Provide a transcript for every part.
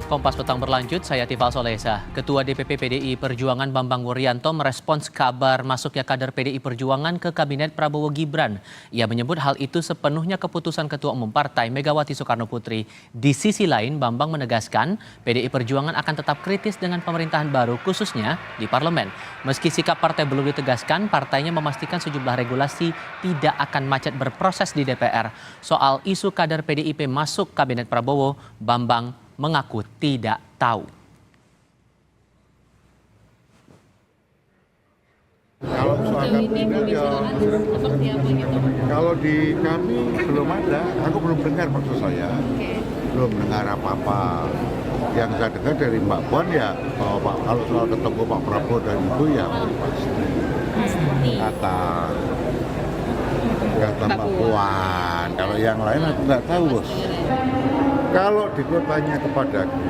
Kompas Petang berlanjut, saya Tifal Solesa. Ketua DPP PDI Perjuangan Bambang Wuryanto merespons kabar masuknya kader PDI Perjuangan ke Kabinet Prabowo Gibran. Ia menyebut hal itu sepenuhnya keputusan Ketua Umum Partai Megawati Soekarno Putri. Di sisi lain, Bambang menegaskan PDI Perjuangan akan tetap kritis dengan pemerintahan baru, khususnya di parlemen. Meski sikap partai belum ditegaskan, partainya memastikan sejumlah regulasi tidak akan macet berproses di DPR. Soal isu kader PDIP masuk Kabinet Prabowo, Bambang mengaku tidak tahu. Kalau soal kabinet ya, kalau di kami belum ada, aku belum dengar maksud saya, belum dengar apa-apa. Yang saya dengar dari Mbak Puan ya, bahwa kalau soal ketemu Pak Prabowo dan Ibu ya pasti kata Mbak Puan. Kalau yang lain aku nggak tahu, Bos. Kalau ditanya kepadaku,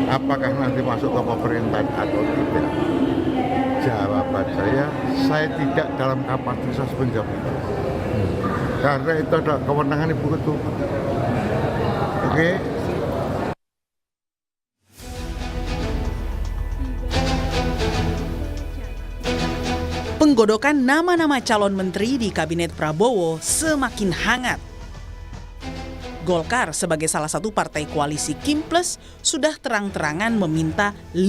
apakah nanti masuk ke pemerintahan atau tidak? Jawaban saya tidak dalam kapasitas menjawab itu. Karena itu adalah kewenangan Ibu Ketua. Oke? Penggodokan nama-nama calon menteri di Kabinet Prabowo semakin hangat. Golkar sebagai salah satu partai koalisi Kim Plus sudah terang-terangan meminta 5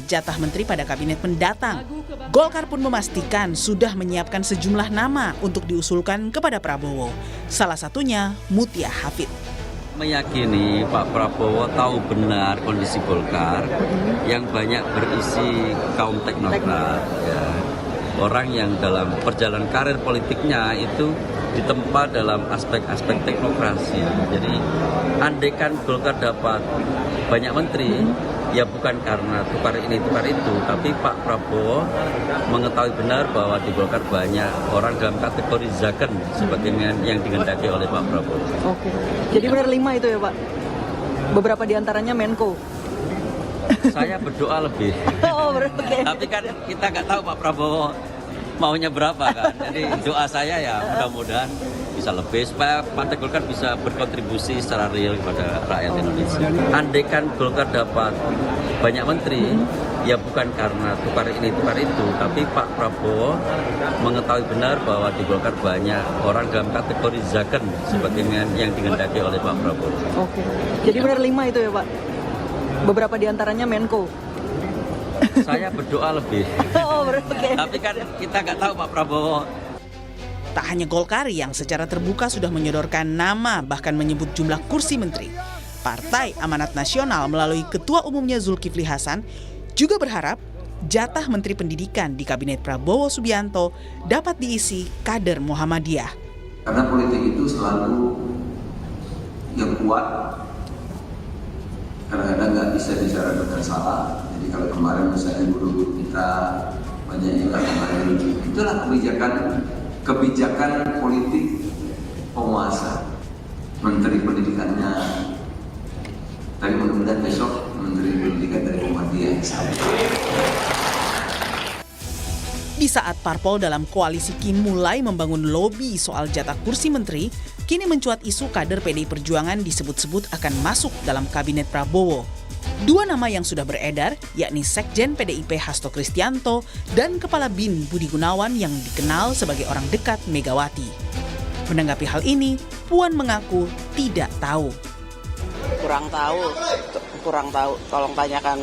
jatah menteri pada kabinet mendatang. Golkar pun memastikan sudah menyiapkan sejumlah nama untuk diusulkan kepada Prabowo. Salah satunya Mutia Hafid. Meyakini Pak Prabowo tahu benar kondisi Golkar yang banyak berisi kaum teknokrat, ya. Orang yang dalam perjalanan karir politiknya itu ditempa dalam aspek-aspek teknokrasi. Jadi andaikan Golkar dapat banyak menteri, ya bukan karena tukar ini tukar itu, tapi Pak Prabowo mengetahui benar bahwa di Golkar banyak orang dalam kategori zaken sebagaimana yang digendaki oleh Pak Prabowo. Oke, jadi benar 5 itu ya Pak? Beberapa diantaranya Menko? Saya berdoa lebih. Oh, okay. Tapi kan kita nggak tahu Pak Prabowo maunya berapa kan. Jadi doa saya ya mudah-mudahan bisa lebih supaya Partai Golkar bisa berkontribusi secara real kepada rakyat Indonesia. Andaikan Golkar dapat banyak menteri, ya bukan karena tukar ini tukar itu, tapi Pak Prabowo mengetahui benar bahwa di Golkar banyak orang dalam kategori zaken sebagaimana yang digendaki oleh Pak Prabowo. Oke, jadi benar 5 itu ya Pak? Beberapa diantaranya Menko? Saya berdoa lebih. Oh, okay. Tapi kan kita nggak tahu Pak Prabowo. Tak hanya Golkar yang secara terbuka sudah menyodorkan nama bahkan menyebut jumlah kursi menteri. Partai Amanat Nasional melalui Ketua Umumnya Zulkifli Hasan juga berharap jatah Menteri Pendidikan di Kabinet Prabowo Subianto dapat diisi kader Muhammadiyah. Karena politik itu selalu yang kuat, kadang-kadang nggak bisa bicara benar salah. Jadi kalau kemarin misalnya guru-guru kita banyak yang kemarin, itulah kebijakan politik penguasa. Menteri Pendidikannya, tapi mudah-mudahan besok Menteri Pendidikan dari Muhammadiyah. Di saat parpol dalam koalisi Kim mulai membangun lobi soal jatah kursi menteri, kini mencuat isu kader PDI Perjuangan disebut-sebut akan masuk dalam kabinet Prabowo. 2 nama yang sudah beredar, yakni Sekjen PDIP Hasto Kristianto dan Kepala BIN Budi Gunawan yang dikenal sebagai orang dekat Megawati. Menanggapi hal ini, Puan mengaku tidak tahu. Kurang tahu. Tolong tanyakan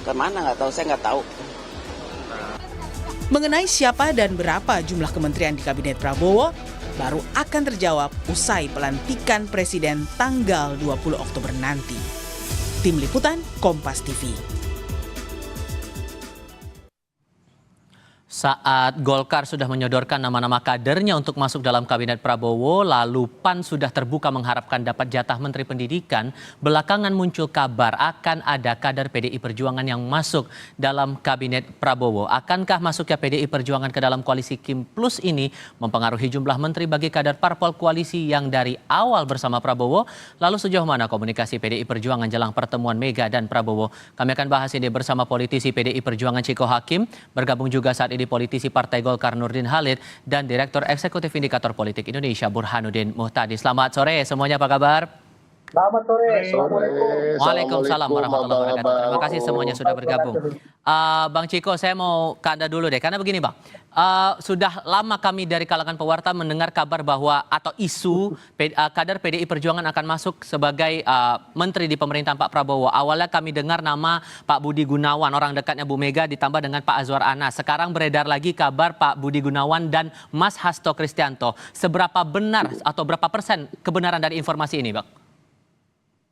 kemana, nggak tahu, saya nggak tahu. Mengenai siapa dan berapa jumlah kementerian di Kabinet Prabowo, baru akan terjawab usai pelantikan Presiden tanggal 20 Oktober nanti. Tim Liputan Kompas TV. Saat Golkar sudah menyodorkan nama-nama kadernya untuk masuk dalam Kabinet Prabowo, lalu PAN sudah terbuka mengharapkan dapat jatah Menteri Pendidikan, belakangan muncul kabar akan ada kader PDI Perjuangan yang masuk dalam Kabinet Prabowo. Akankah masuknya PDI Perjuangan ke dalam koalisi Kim Plus ini mempengaruhi jumlah menteri bagi kader parpol koalisi yang dari awal bersama Prabowo? Lalu sejauh mana komunikasi PDI Perjuangan jelang pertemuan Mega dan Prabowo? Kami akan bahas ini bersama politisi PDI Perjuangan Ciko Hakim, bergabung juga saat ini politisi Partai Golkar Nurdin Halid dan Direktur Eksekutif Indikator Politik Indonesia Burhanuddin Muhtadi. Selamat sore semuanya, apa kabar? Selamat sore. Assalamualaikum. Waalaikumsalam warahmatullahi wabarakatuh. Terima kasih semuanya sudah bergabung. Bang Ciko, saya mau ke Anda dulu deh, karena begini Bang, sudah lama kami dari kalangan pewarta mendengar kabar bahwa atau isu kader PDI Perjuangan akan masuk sebagai menteri di pemerintahan Pak Prabowo. Awalnya kami dengar nama Pak Budi Gunawan, orang dekatnya Bu Mega, ditambah dengan Pak Azwar Anas. Sekarang beredar lagi kabar Pak Budi Gunawan dan Mas Hasto Kristianto. Seberapa benar atau berapa persen kebenaran dari informasi ini Bang?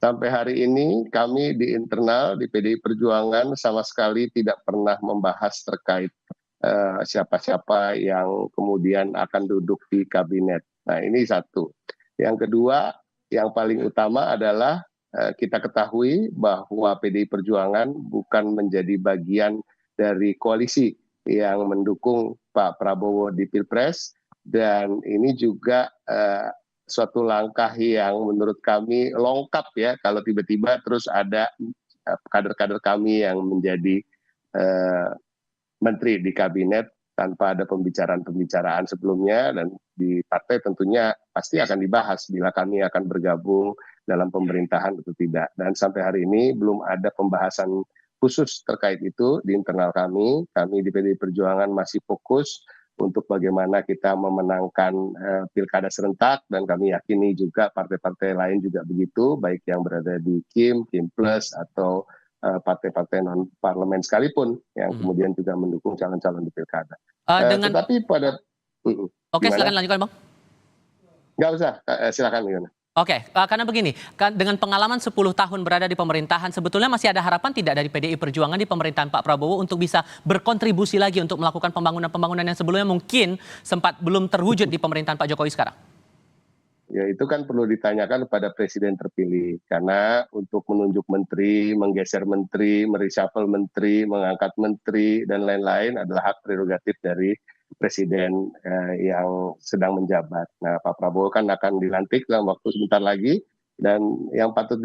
Sampai hari ini kami di internal di PDI Perjuangan sama sekali tidak pernah membahas terkait siapa-siapa yang kemudian akan duduk di kabinet. Nah ini satu. Yang kedua, yang paling utama adalah kita ketahui bahwa PDI Perjuangan bukan menjadi bagian dari koalisi yang mendukung Pak Prabowo di Pilpres, dan ini juga suatu langkah yang menurut kami longkap ya, kalau tiba-tiba terus ada kader-kader kami yang menjadi menteri di kabinet tanpa ada pembicaraan sebelumnya, dan di partai tentunya pasti akan dibahas bila kami akan bergabung dalam pemerintahan atau tidak. Dan sampai hari ini belum ada pembahasan khusus terkait itu di internal kami. Kami di PDI Perjuangan masih fokus untuk bagaimana kita memenangkan pilkada serentak, dan kami yakini juga partai-partai lain juga begitu, baik yang berada di Kim Plus atau partai-partai non parlemen sekalipun yang kemudian juga mendukung calon-calon di pilkada. Tetapi pada Oke, silakan lanjutkan Bang. Nggak usah, silakan gimana. Oke, karena begini, dengan pengalaman 10 tahun berada di pemerintahan, sebetulnya masih ada harapan tidak dari PDI Perjuangan di pemerintahan Pak Prabowo untuk bisa berkontribusi lagi untuk melakukan pembangunan-pembangunan yang sebelumnya mungkin sempat belum terwujud di pemerintahan Pak Jokowi sekarang? Ya itu kan perlu ditanyakan kepada presiden terpilih, karena untuk menunjuk menteri, menggeser menteri, mereshuffle menteri, mengangkat menteri, dan lain-lain adalah hak prerogatif dari presiden yang sedang menjabat. Nah, Pak Prabowo kan akan dilantik dalam waktu sebentar lagi, dan yang patut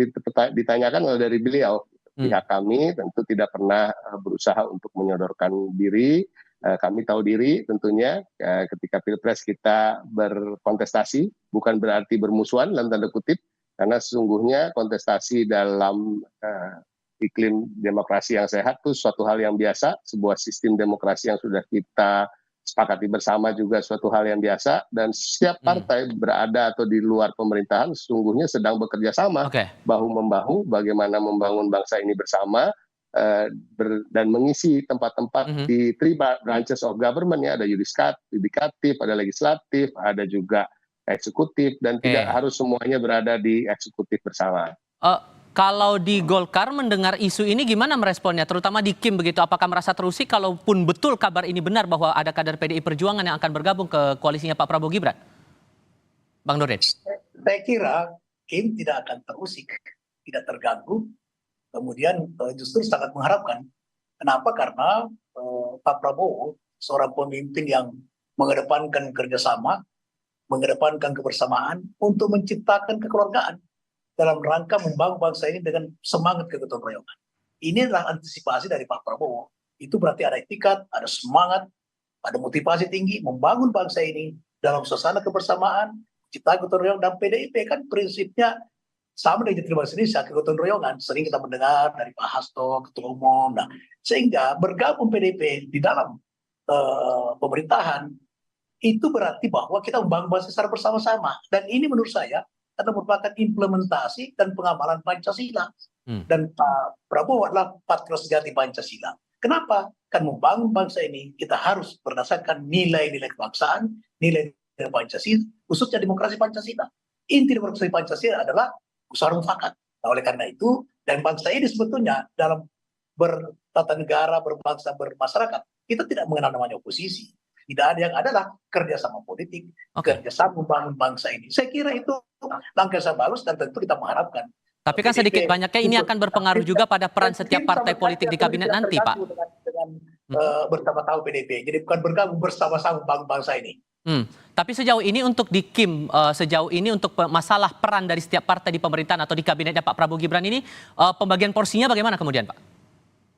ditanyakan adalah dari beliau. Pihak kami tentu tidak pernah berusaha untuk menyodorkan diri. Kami tahu diri tentunya ketika Pilpres kita berkontestasi, bukan berarti bermusuhan dalam tanda kutip, karena sesungguhnya kontestasi dalam iklim demokrasi yang sehat itu suatu hal yang biasa, sebuah sistem demokrasi yang sudah kita sepakati bersama juga suatu hal yang biasa, dan setiap partai berada atau di luar pemerintahan sesungguhnya sedang bekerja sama, bahu-membahu bagaimana membangun bangsa ini bersama, dan mengisi tempat-tempat di three branches of government ya, ada yudikatif, ada legislatif, ada juga eksekutif, dan tidak harus semuanya berada di eksekutif bersama. Kalau di Golkar mendengar isu ini gimana meresponnya, terutama di Kim begitu? Apakah merasa terusik kalaupun betul kabar ini benar bahwa ada kader PDI Perjuangan yang akan bergabung ke koalisinya Pak Prabowo Gibran? Bang Nurdin. Saya kira Kim tidak akan terusik, tidak terganggu. Kemudian justru sangat mengharapkan. Kenapa? Karena Pak Prabowo seorang pemimpin yang mengedepankan kerjasama, mengedepankan kebersamaan untuk menciptakan kekeluargaan dalam rangka membangun bangsa ini dengan semangat kegotong royongan. Ini adalah antisipasi dari Pak Prabowo. Itu berarti ada etikat, ada semangat, ada motivasi tinggi membangun bangsa ini dalam suasana kebersamaan, cipta gotong royong. Dan PDIP kan prinsipnya sama dengan Jati Bangsa Indonesia, kegotong royongan. Sering kita mendengar dari Pak Hasto, Ketua Umum. Nah, sehingga bergabung PDIP di dalam pemerintahan itu berarti bahwa kita membangun bangsa secara bersama-sama. Dan ini menurut saya adalah merupakan implementasi dan pengamalan Pancasila. Dan Pak Prabowo adalah patriot sejati Pancasila. Kenapa? Kan membangun bangsa ini kita harus berdasarkan nilai-nilai kebangsaan, nilai-nilai Pancasila, khususnya demokrasi Pancasila. Inti demokrasi Pancasila adalah musyawarah mufakat. Nah, oleh karena itu, dan bangsa ini sebetulnya dalam bertata negara, berbangsa, bermasyarakat, kita tidak mengenal namanya oposisi. Tidak ada, yang adalah kerjasama politik, kerjasama membangun bangsa ini. Saya kira itu langkah yang bagus, dan tentu kita mengharapkan. Tapi kan sedikit banyaknya ini akan berpengaruh juga pada peran setiap partai politik di kabinet nanti, Pak. Dengan bersama-sama PDIP. Jadi bukan bergabung bersama-sama membangun bangsa ini. Tapi sejauh ini untuk di Kim, sejauh ini untuk masalah peran dari setiap partai di pemerintahan atau di kabinetnya Pak Prabowo Gibran ini, pembagian porsinya bagaimana kemudian, Pak?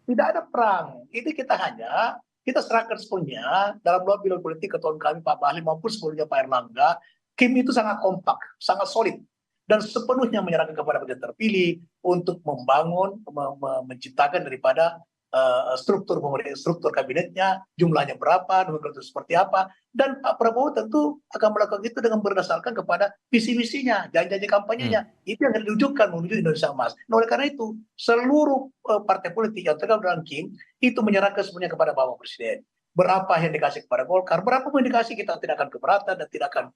Tidak ada perang. Ini kita serahkan sepenuhnya dalam lobby politik ketua kami Pak Bahlil maupun sebelumnya Pak Erlangga. Kim itu sangat kompak, sangat solid. dan sepenuhnya menyerahkan kepada presiden terpilih untuk membangun, menciptakan daripada struktur kabinetnya, jumlahnya berapa, nomenklatur seperti apa, dan Pak Prabowo tentu akan melakukan itu dengan berdasarkan kepada visi misinya, janji-janji kampanyenya. Itu yang diwujudkan menuju Indonesia Emas. Nah, oleh karena itu, seluruh partai politik yang tergabung dalam KIM itu menyerahkan semuanya kepada Bapak Presiden. Berapa yang dikasih kepada Golkar, berapa pun dikasih, kita tidak akan keberatan dan tidak akan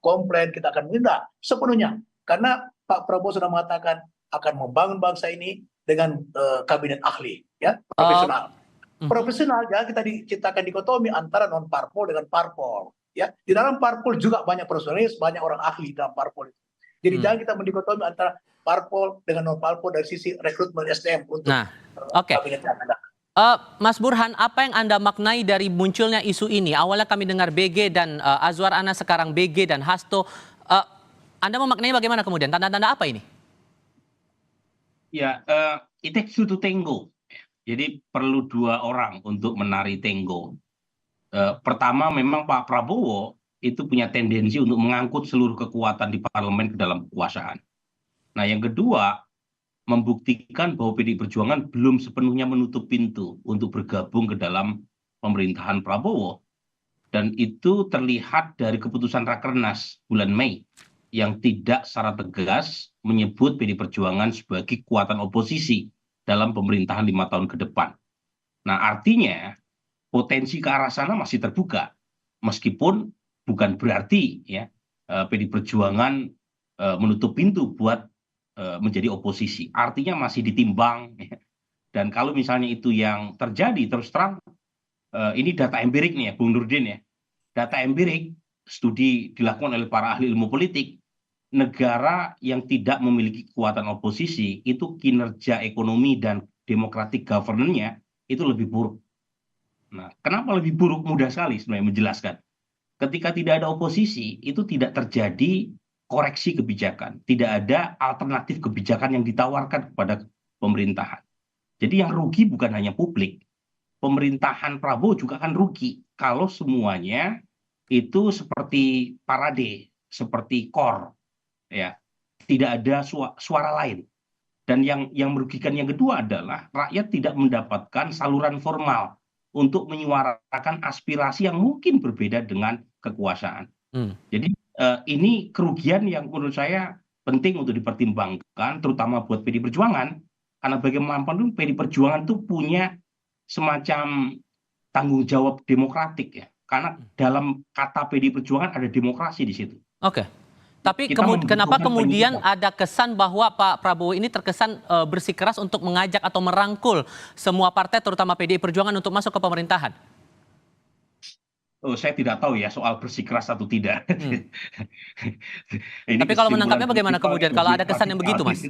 komplain, kita akan minta sepenuhnya. Karena Pak Prabowo sudah mengatakan akan membangun bangsa ini dengan kabinet ahli, ya, profesional. Profesional, jangan kita diciptakan dikotomi antara non parpol dengan parpol, ya. Di dalam parpol juga banyak profesionalis, banyak orang ahli dalam parpol itu. Jadi jangan kita mendikotomi antara parpol dengan non parpol dari sisi rekrutmen SDM untuk kabinet yang ada. Mas Burhan, apa yang Anda maknai dari munculnya isu ini? Awalnya kami dengar BG dan Azwar Anas, sekarang BG dan Hasto. Anda memaknai bagaimana kemudian? Tanda-tanda apa ini? Ya, it takes two to tango. Jadi perlu dua orang untuk menari tango. Pertama, memang Pak Prabowo itu punya tendensi untuk mengangkut seluruh kekuatan di parlemen ke dalam kekuasaan. Nah, yang kedua, membuktikan bahwa PDI Perjuangan belum sepenuhnya menutup pintu untuk bergabung ke dalam pemerintahan Prabowo. Dan itu terlihat dari keputusan Rakernas bulan Mei yang tidak secara tegas menyebut PDI Perjuangan sebagai kekuatan oposisi dalam pemerintahan 5 tahun ke depan. Nah, artinya potensi ke arah sana masih terbuka, meskipun bukan berarti ya PDI Perjuangan menutup pintu buat menjadi oposisi. Artinya masih ditimbang. Ya. Dan kalau misalnya itu yang terjadi, terus terang, ini data empirik nih ya, Bung Nurdin ya. Data empirik, studi dilakukan oleh para ahli ilmu politik, negara yang tidak memiliki kekuatan oposisi, itu kinerja ekonomi dan democratic governance-nya itu lebih buruk. Nah, kenapa lebih buruk? Mudah sekali sebenarnya menjelaskan. Ketika tidak ada oposisi, itu tidak terjadi koreksi kebijakan. Tidak ada alternatif kebijakan yang ditawarkan kepada pemerintahan. Jadi yang rugi bukan hanya publik. Pemerintahan Prabowo juga akan rugi kalau semuanya itu seperti parade, seperti kor. Ya, tidak ada suara lain. Dan yang merugikan yang kedua adalah rakyat tidak mendapatkan saluran formal untuk menyuarakan aspirasi yang mungkin berbeda dengan kekuasaan. Jadi ini kerugian yang menurut saya penting untuk dipertimbangkan, terutama buat PDI Perjuangan, karena bagaimanapun PDI Perjuangan itu punya semacam tanggung jawab demokratik ya, karena dalam kata PDI Perjuangan ada demokrasi di situ. Oke. Tapi kenapa kemudian ada kesan bahwa Pak Prabowo ini terkesan bersikeras untuk mengajak atau merangkul semua partai, terutama PDI Perjuangan, untuk masuk ke pemerintahan? Oh, saya tidak tahu ya soal bersikeras atau tidak. Tapi kalau menangkapnya bagaimana kemudian kalau ada kesan yang begitu, Mas?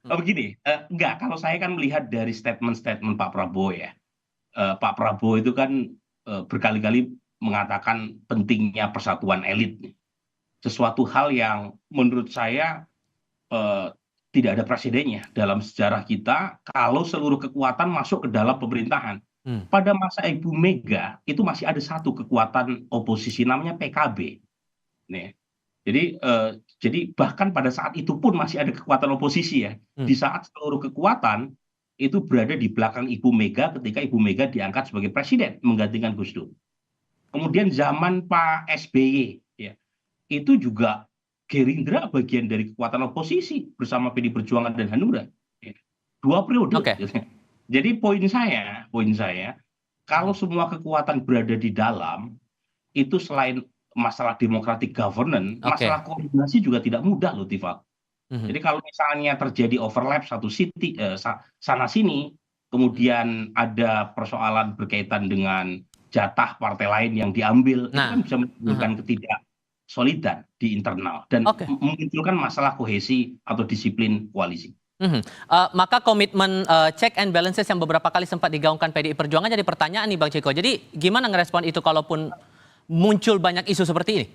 Begini, enggak. Kalau saya kan melihat dari statement-statement Pak Prabowo ya. Pak Prabowo itu kan berkali-kali mengatakan pentingnya persatuan elit. Sesuatu hal yang menurut saya tidak ada presidennya dalam sejarah kita kalau seluruh kekuatan masuk ke dalam pemerintahan. Pada masa Ibu Mega itu masih ada satu kekuatan oposisi namanya PKB. Nih. Jadi bahkan pada saat itu pun masih ada kekuatan oposisi ya. Di saat seluruh kekuatan itu berada di belakang Ibu Mega ketika Ibu Mega diangkat sebagai presiden menggantikan Gus Dur. Kemudian zaman Pak SBY ya, itu juga Gerindra bagian dari kekuatan oposisi bersama PDI Perjuangan dan Hanura. 2 periode. Jadi poin saya, kalau semua kekuatan berada di dalam, itu selain masalah democratic governance, masalah koordinasi juga tidak mudah loh, Tifal. Jadi kalau misalnya terjadi overlap satu sana sini, kemudian ada persoalan berkaitan dengan jatah partai lain yang diambil, itu kan bisa menimbulkan ketidaksolidan di internal dan memunculkan masalah kohesi atau disiplin koalisi. Maka komitmen check and balances yang beberapa kali sempat digaungkan PDI Perjuangan jadi pertanyaan nih Bang Ciko. Jadi gimana ngerespon itu kalaupun muncul banyak isu seperti ini?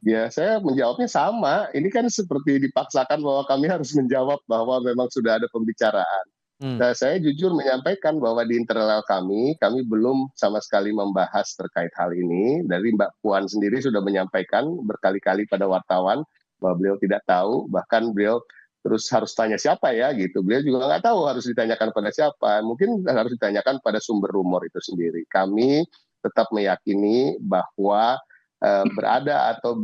Ya, saya menjawabnya sama. Ini kan seperti dipaksakan bahwa kami harus menjawab bahwa memang sudah ada pembicaraan. Nah, saya jujur menyampaikan bahwa di internal kami belum sama sekali membahas terkait hal ini. Dari Mbak Puan sendiri sudah menyampaikan berkali-kali pada wartawan bahwa beliau tidak tahu, bahkan beliau terus harus tanya siapa ya gitu. Beliau juga nggak tahu harus ditanyakan pada siapa. Mungkin harus ditanyakan pada sumber rumor itu sendiri. Kami tetap meyakini bahwa berada atau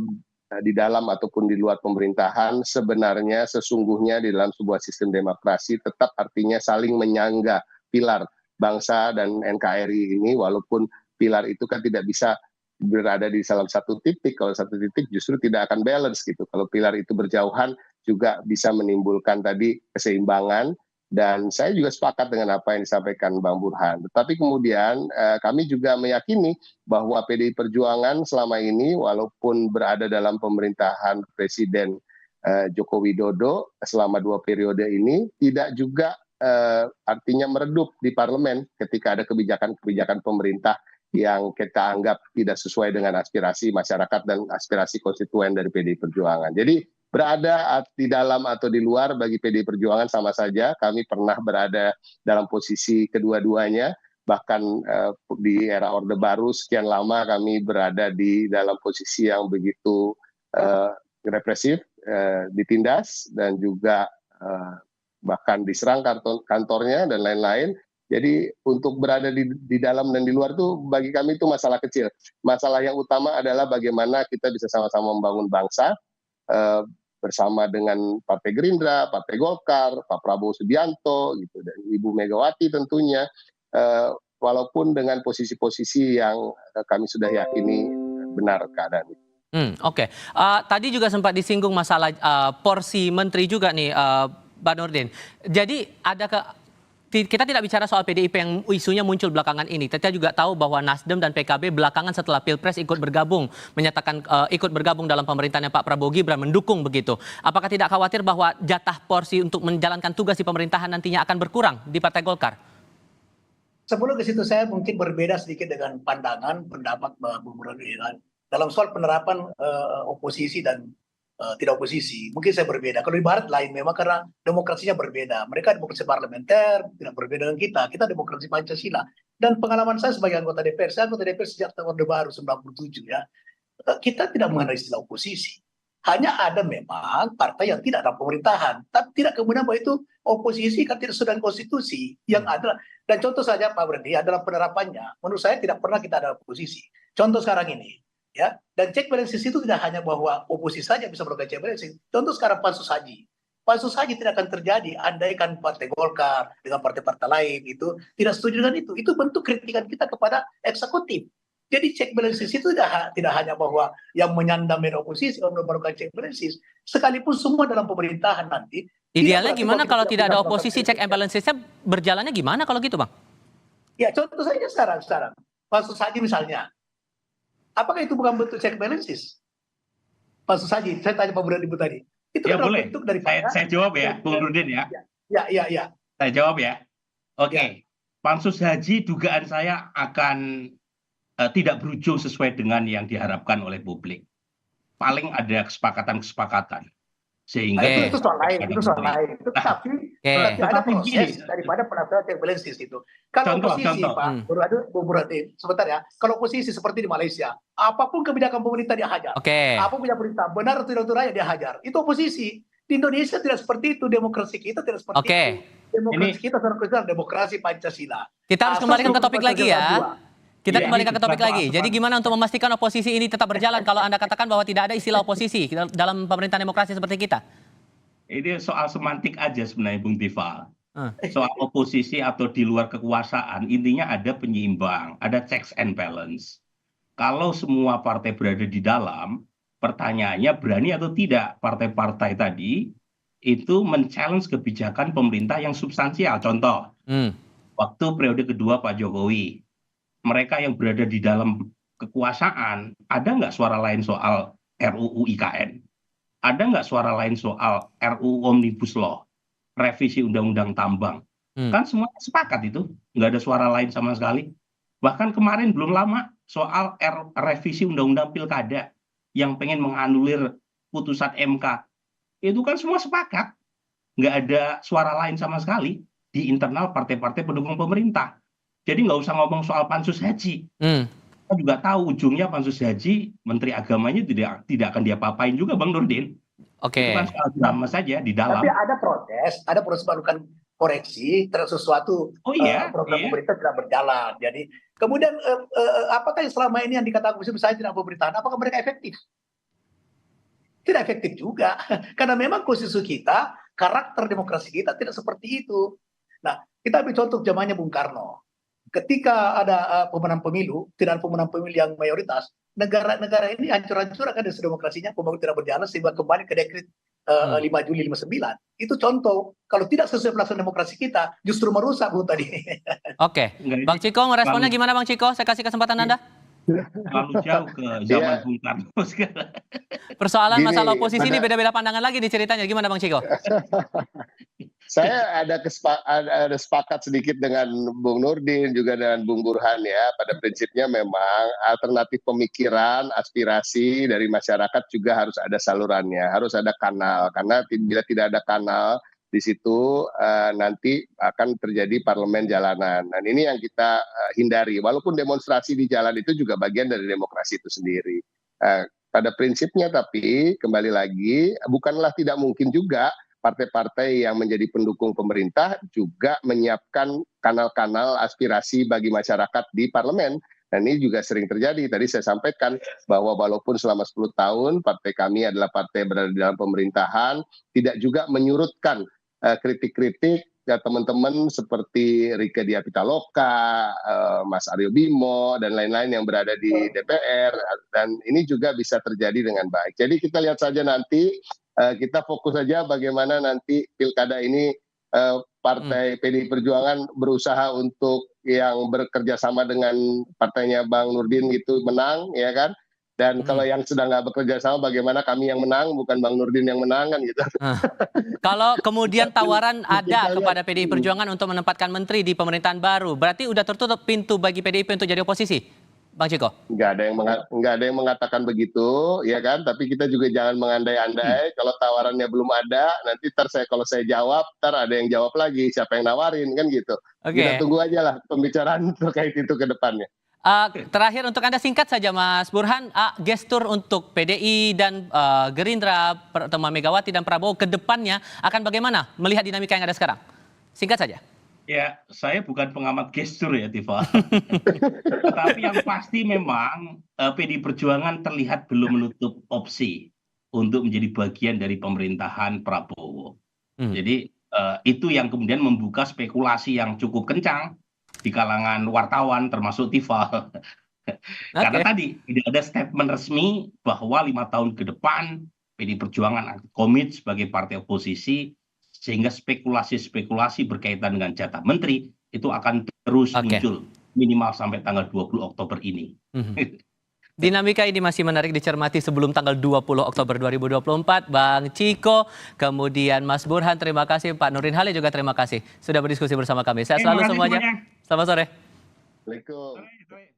di dalam ataupun di luar pemerintahan sebenarnya sesungguhnya di dalam sebuah sistem demokrasi tetap artinya saling menyangga pilar bangsa dan NKRI ini, walaupun pilar itu kan tidak bisa berada di dalam satu titik. Kalau satu titik justru tidak akan balance gitu. Kalau pilar itu berjauhan juga bisa menimbulkan tadi keseimbangan. Dan saya juga sepakat dengan apa yang disampaikan Bang Burhan. Tetapi kemudian kami juga meyakini bahwa PDI Perjuangan selama ini walaupun berada dalam pemerintahan Presiden Joko Widodo selama 2 periode ini tidak juga artinya meredup di parlemen ketika ada kebijakan-kebijakan pemerintah yang kita anggap tidak sesuai dengan aspirasi masyarakat dan aspirasi konstituen dari PDI Perjuangan. Jadi berada di dalam atau di luar bagi PDI Perjuangan sama saja. Kami pernah berada dalam posisi kedua-duanya, bahkan di era Orde Baru sekian lama kami berada di dalam posisi yang begitu represif, ditindas dan juga bahkan diserang kantornya dan lain-lain. Jadi untuk berada di dalam dan di luar itu bagi kami itu masalah kecil. Masalah yang utama adalah bagaimana kita bisa sama-sama membangun bangsa, bersama dengan Partai Gerindra, Partai Golkar, Pak Prabowo Subianto, gitu, dan Ibu Megawati tentunya, walaupun dengan posisi-posisi yang kami sudah yakini benar keadaan itu. Oke. Tadi juga sempat disinggung masalah porsi menteri juga nih, Pak Nurdin. Jadi kita tidak bicara soal PDIP yang isunya muncul belakangan ini. Kita juga tahu bahwa Nasdem dan PKB belakangan setelah Pilpres ikut bergabung, menyatakan ikut bergabung dalam pemerintahannya Pak Prabowo Gibran, mendukung begitu. Apakah tidak khawatir bahwa jatah porsi untuk menjalankan tugas di pemerintahan nantinya akan berkurang di Partai Golkar? Sebelum ke situ saya mungkin berbeda sedikit dengan pendapat Bung Nurdin dalam soal penerapan oposisi dan tidak oposisi. Mungkin saya berbeda. Kalau di Barat lain memang karena demokrasinya berbeda. Mereka demokrasi parlementer, tidak berbeda dengan kita. Kita demokrasi Pancasila. Dan pengalaman saya sebagai anggota DPR, saya anggota DPR sejak tahun Orde Baru 97 ya. Kita tidak mengenal istilah oposisi. Hanya ada memang partai yang tidak dalam pemerintahan. Tapi tidak kemudian bahwa itu oposisi kan tidak sesuai dengan konstitusi. Yang ada. Dan contoh saja Pak Berdi, dalam penerapannya, menurut saya tidak pernah kita ada oposisi. Contoh sekarang ini. Ya, dan check balances itu tidak hanya bahwa oposisi saja bisa melakukan check balances. Contoh sekarang pansus haji tidak akan terjadi andaikan Partai Golkar dengan partai-partai lain itu tidak setuju dengan itu. Itu bentuk kritikan kita kepada eksekutif. Jadi check balances itu tidak hanya bahwa yang menyandang oposisi untuk melakukan check balances, sekalipun semua dalam pemerintahan nanti. Idealnya gimana kalau tidak ada oposisi, check and balancesnya berjalannya gimana kalau gitu, Bang? Ya contoh saja sekarang pansus haji misalnya. Apakah itu bukan bentuk check balances? Pansus haji, saya tanya Pak Burhan Ibu tadi. Itu ya boleh, bentuk daripada saya jawab ya, Bung Nurdin ya. Ya. Saya jawab ya. Oke. Pansus haji dugaan saya akan tidak berujung sesuai dengan yang diharapkan oleh publik. Paling ada kesepakatan-kesepakatan. Sehingga itu soal lain. Tetapi ada proses daripada penafsiran check balances itu. Kalau oposisi, Pak Bung Burhan, sebentar ya. Kalau oposisi seperti di Malaysia, apapun kebijakan pemerintah dia hajar. Apapun kebijakan pemerintah benar atau tidak rakyat dia hajar. Itu oposisi. Di Indonesia tidak seperti itu. Demokrasi kita tidak seperti itu. Demokrasi kita secara demokrasi Pancasila. Kita harus kembalikan ke topik lagi ya. Kita kembalikan ke topik lagi. Jadi gimana untuk memastikan oposisi ini tetap berjalan kalau Anda katakan bahwa tidak ada istilah oposisi dalam pemerintahan demokrasi seperti kita? Ini soal semantik aja sebenarnya Bung Tifal. Soal oposisi atau di luar kekuasaan, intinya ada penyeimbang, ada checks and balance. Kalau semua partai berada di dalam, pertanyaannya berani atau tidak partai-partai tadi itu men-challenge kebijakan pemerintah yang substansial. Contoh, waktu periode kedua Pak Jokowi, mereka yang berada di dalam kekuasaan, ada nggak suara lain soal RUU IKN? Ada nggak suara lain soal RUU Omnibus Law? Revisi Undang-Undang Tambang? Kan semuanya sepakat itu, nggak ada suara lain sama sekali. Bahkan kemarin belum lama soal revisi Undang-Undang Pilkada yang pengen menganulir putusan MK. Itu kan semua sepakat, nggak ada suara lain sama sekali. di internal partai-partai pendukung pemerintah. Jadi nggak usah ngomong soal pansus haji. Kita juga tahu ujungnya pansus haji, Menteri Agamanya tidak akan diapa-apain juga, Bang Nurdin. Oke. Itu kan soal drama saja di dalam. Tapi ada proses melakukan koreksi terhadap sesuatu program pemerintah tidak berjalan. Jadi kemudian apakah yang selama ini yang dikatakan misalnya tidak pemerintahan, apakah mereka efektif? Tidak efektif juga, karena memang konstitusi kita, karakter demokrasi kita tidak seperti itu. Nah, kita ambil contoh zamannya Bung Karno. Ketika ada pemenang pemilu, tidak ada pemenang pemilu yang mayoritas, negara ini hancur-hancur kan demokrasinya, pemilu tidak berjalan sehingga kembali ke dekret 5 Juli 59. Itu contoh, kalau tidak sesuai pelaksanaan demokrasi kita, justru merusak Bu tadi. Oke, Bang Ciko meresponnya gimana Bang Ciko? Saya kasih kesempatan Anda. Terlalu jauh ke zaman Bung Karno sekarang. Persoalan masalah oposisi ini beda-beda pandangan lagi di ceritanya. Gimana Bang Ciko? Saya ada sepakat sedikit dengan Bung Nurdin juga dengan Bung Burhan ya. Pada prinsipnya memang alternatif pemikiran, aspirasi dari masyarakat juga harus ada salurannya, harus ada kanal. Karena bila tidak ada kanal di situ nanti akan terjadi parlemen jalanan. Dan ini yang kita hindari. Walaupun demonstrasi di jalan itu juga bagian dari demokrasi itu sendiri. Pada prinsipnya tapi kembali lagi bukanlah tidak mungkin juga partai-partai yang menjadi pendukung pemerintah juga menyiapkan kanal-kanal aspirasi bagi masyarakat di parlemen. Dan ini juga sering terjadi. Tadi saya sampaikan bahwa walaupun selama 10 tahun partai kami adalah partai berada di dalam pemerintahan, tidak juga menyurutkan kritik-kritik teman-teman seperti Rieke Diah Pitaloka, Mas Aryo Bimo, dan lain-lain yang berada di DPR. Dan ini juga bisa terjadi dengan baik. Jadi kita lihat saja nanti, kita fokus saja bagaimana nanti pilkada ini partai PDI Perjuangan berusaha untuk yang bekerja sama dengan partainya Bang Nurdin itu menang, ya kan? Dan kalau yang sedang nggak bekerja sama, bagaimana kami yang menang, bukan Bang Nurdin yang menang kan gitu. Kalau kemudian tawaran ada kepada PDI Perjuangan untuk menempatkan menteri di pemerintahan baru, berarti udah tertutup pintu bagi PDIP untuk jadi oposisi, Bang Ciko? Nggak ada yang mengatakan begitu, ya kan? Tapi kita juga jangan mengandai-andai. Kalau tawarannya belum ada, nanti kalau saya jawab, ada yang jawab lagi. Siapa yang nawarin kan gitu. Kita tunggu aja lah pembicaraan terkait itu ke depannya. Terakhir untuk Anda singkat saja Mas Burhan, gestur untuk PDI dan Gerindra, pertemuan Megawati dan Prabowo ke depannya akan bagaimana melihat dinamika yang ada sekarang? Singkat saja. Ya, saya bukan pengamat gestur ya, Tifa. Tapi yang pasti memang PDI Perjuangan terlihat belum menutup opsi untuk menjadi bagian dari pemerintahan Prabowo. Jadi itu yang kemudian membuka spekulasi yang cukup kencang di kalangan wartawan termasuk Tifa. Karena tadi tidak ada statement resmi bahwa 5 tahun ke depan PDI Perjuangan komit sebagai partai oposisi, sehingga spekulasi-spekulasi berkaitan dengan jatah menteri itu akan terus muncul minimal sampai tanggal 20 Oktober ini. Dinamika ini masih menarik dicermati sebelum tanggal 20 Oktober 2024. Bang Ciko, kemudian Mas Burhan, terima kasih. Pak Nurdin Halid juga terima kasih sudah berdiskusi bersama kami. Sehat selalu semuanya. Selamat sore. Assalamualaikum.